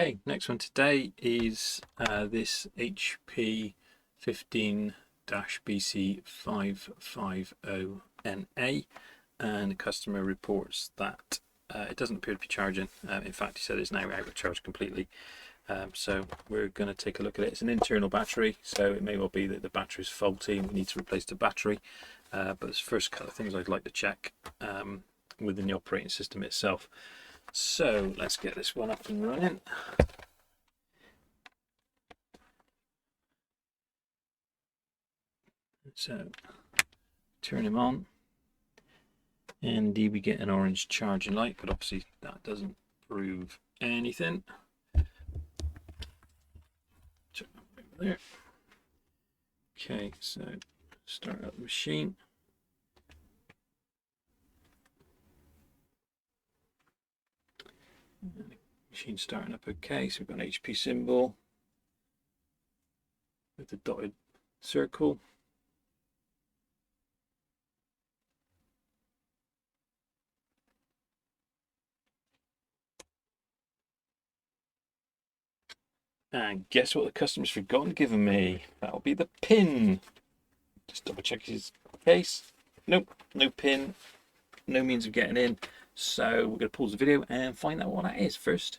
Okay, next one today is this HP 15-BC550na, and the customer reports that it doesn't appear to be charging. In fact, he said it's now out of charge completely. So we're going to take a look at it. It's an internal battery, so it may well be that the battery is faulty and we need to replace the battery. But there's the first couple of things I'd like to check within the operating system itself. So let's get this one up and running. So turn him on, and indeed we get an orange charging light, but obviously that doesn't prove anything. Check that over there. Okay, so start up the machine. Machine starting up okay, so we've got an HP symbol with the dotted circle. And guess what the customer's forgotten giving me? That'll be the pin. Just double check his case. Nope, no pin, no means of getting in. So we're going to pause the video and find out what that is first.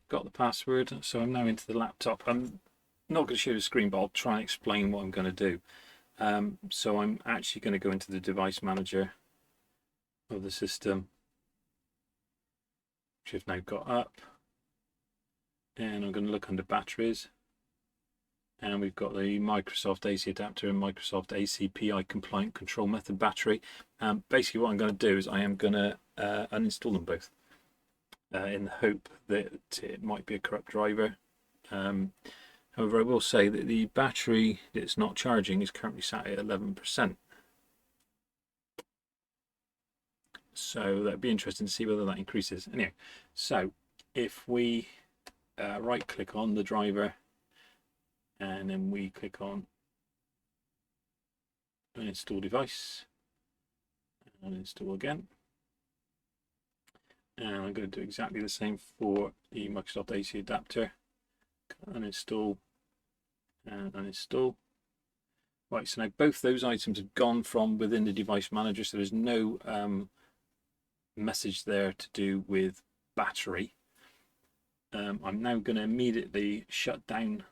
Got the password, so I'm now into the laptop. I'm not going to show the screen, but I'll try and explain what I'm going to do. So I'm actually going to go into the device manager of the system, which I've now got up, and I'm going to look under batteries, and we've got the Microsoft AC adapter and Microsoft ACPI compliant control method battery. Basically what I'm going to do is I am going to uninstall them both in the hope that it might be a corrupt driver. However, I will say that the battery that's not charging is currently sat at 11%. So that'd be interesting to see whether that increases. Anyway, so if we right click on the driver and then we click on uninstall device and uninstall again, and I'm going to do exactly the same for the Microsoft AC adapter. Uninstall and uninstall. Right, so now both those items have gone from within the device manager, so there's no message there to do with battery. I'm now going to immediately shut down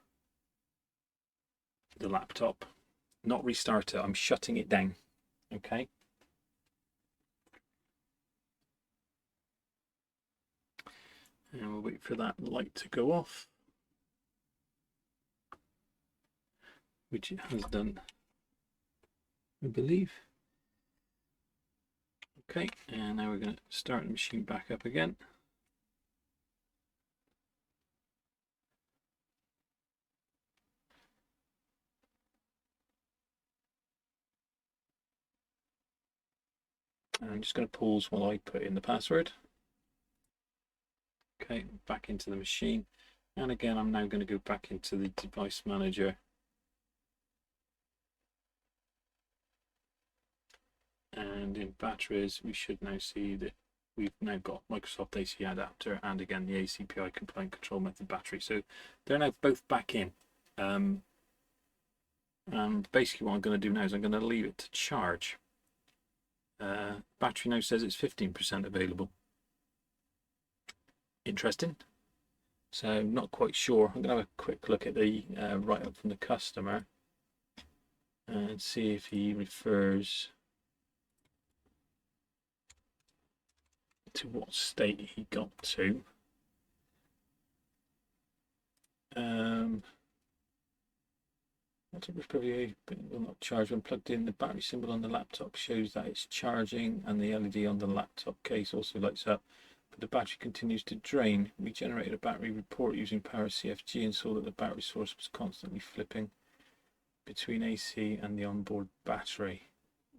the laptop, not restart it, I'm shutting it down. Okay. And we'll wait for that light to go off, which it has done, I believe. Okay, and now we're going to start the machine back up again. And I'm just going to pause while I put in the password. Okay, back into the machine. And again, I'm now going to go back into the device manager. And in batteries, we should now see that we've now got Microsoft AC adapter and again the ACPI compliant control method battery. So they're now both back in. And basically what I'm going to do now is I'm going to leave it to charge. Battery now says it's 15% available. Interesting. So not quite sure. I'm going to have a quick look at the write-up from the customer and see if he refers to what state he got to. Probably will not charge when plugged in. The battery symbol on the laptop shows that it's charging, and the LED on the laptop case also lights up, but the battery continues to drain. We generated a battery report using powercfg and saw that the battery source was constantly flipping between AC and the onboard battery.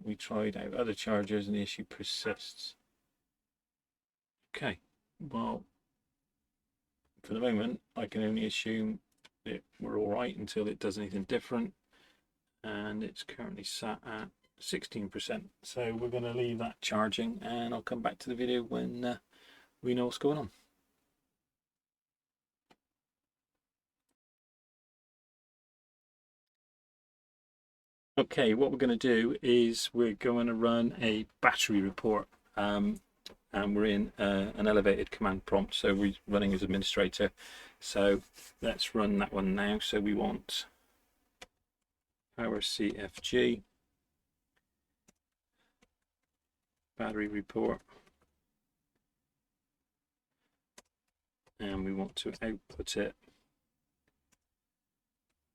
We tried out other chargers and the issue persists. Okay, well, for the moment I can only assume that we're all right until it does anything different, and it's currently sat at 16%. So we're going to leave that charging, and I'll come back to the video when we know what's going on. Okay, what we're going to do is we're going to run a battery report, and we're in an elevated command prompt, so we're running as administrator. So let's run that one now. So we want powercfg battery report, and we want to output it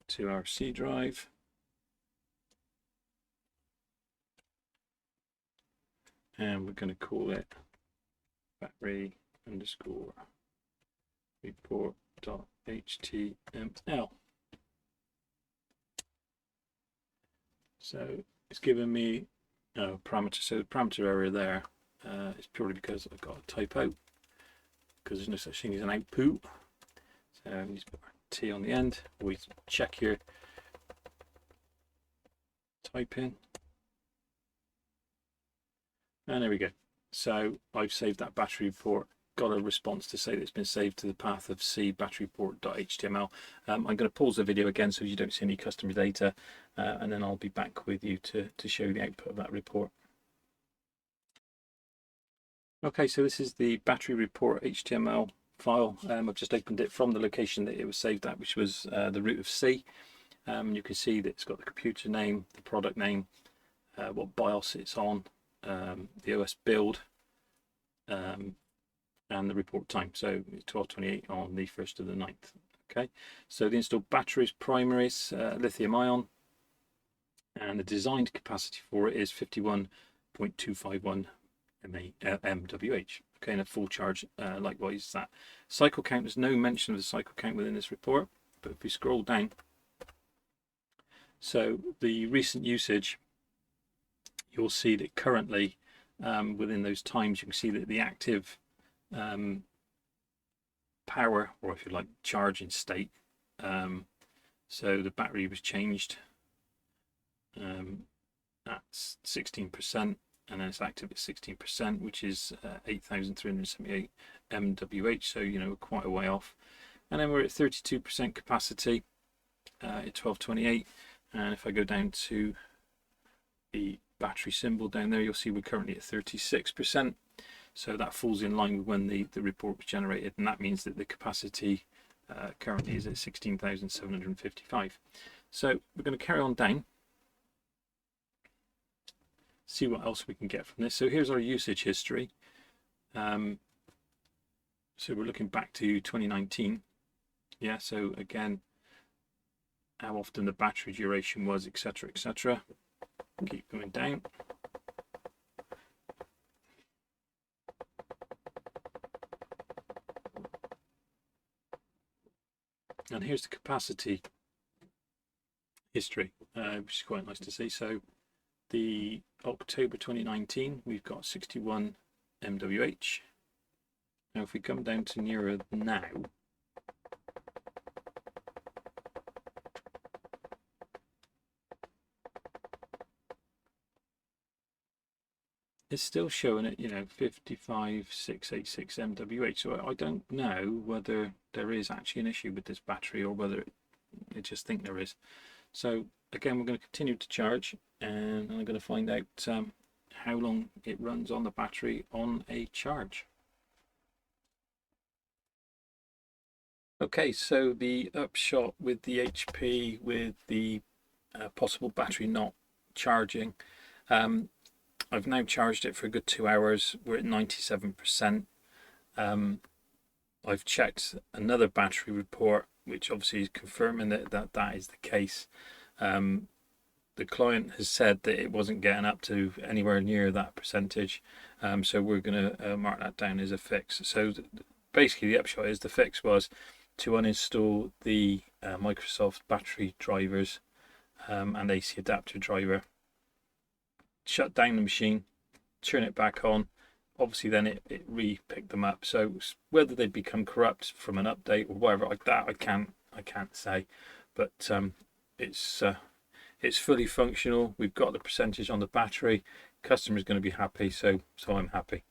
to our C drive. And we're going to call it battery underscore report.html. So it's given me a parameter. So the parameter area there is purely because I've got a typo, because there's no such thing as an output. So we need to put our T on the end. We check your typing. And there we go. So I've saved that battery report, got a response to say that it's been saved to the path of C battery report.html. I'm going to pause the video again so you don't see any customer data, and then I'll be back with you to show the output of that report. Okay, so this is the battery report HTML file. I've just opened it from the location that it was saved at, which was the root of C. You can see that it's got the computer name, the product name, what BIOS it's on, the OS build, and the report time. So it's 12:28 on the 1st of the 9th. Okay, so the installed batteries, primaries, lithium ion, and the designed capacity for it is 51.251 mWh. Okay, and a full charge likewise that. Cycle count, there's no mention of the cycle count within this report, but if we scroll down, so the recent usage, you'll see that currently within those times you can see that the active power, or if you like charging state, so the battery was changed at 16%, and then it's active at 16%, which is 8,378 mWh, so you know, quite a way off. And then we're at 32% capacity at 12:28, and if I go down to the battery symbol down there, you'll see we're currently at 36%. So that falls in line with when the report was generated, and that means that the capacity currently is at 16,755. So we're going to carry on down, see what else we can get from this. So here's our usage history. So we're looking back to 2019. Yeah, so again, how often the battery duration was, etc., etc. Keep going down. And here's the capacity history, which is quite nice to see. So the October 2019, we've got 61 mWh. Now if we come down to nearer now, it's still showing it, you know, 55,686 mWh. So I don't know whether there is actually an issue with this battery or whether I just think there is. So again, we're going to continue to charge, and I'm going to find out how long it runs on the battery on a charge. Okay, so the upshot with the HP with the possible battery not charging, I've now charged it for a good 2 hours. We're at 97%. I've checked another battery report, which obviously is confirming that is the case. The client has said that it wasn't getting up to anywhere near that percentage, so we're going to mark that down as a fix. So basically the upshot is the fix was to uninstall the Microsoft battery drivers and AC adapter driver, shut down the machine, turn it back on. Obviously then it re-picked them up. So whether they become corrupt from an it's It's fully functional. We've got the percentage on the battery. Customer's going to be happy, so I'm happy.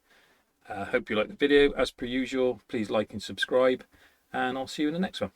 Hope you like the video. As per usual, please like and subscribe, and I'll see you in the next one.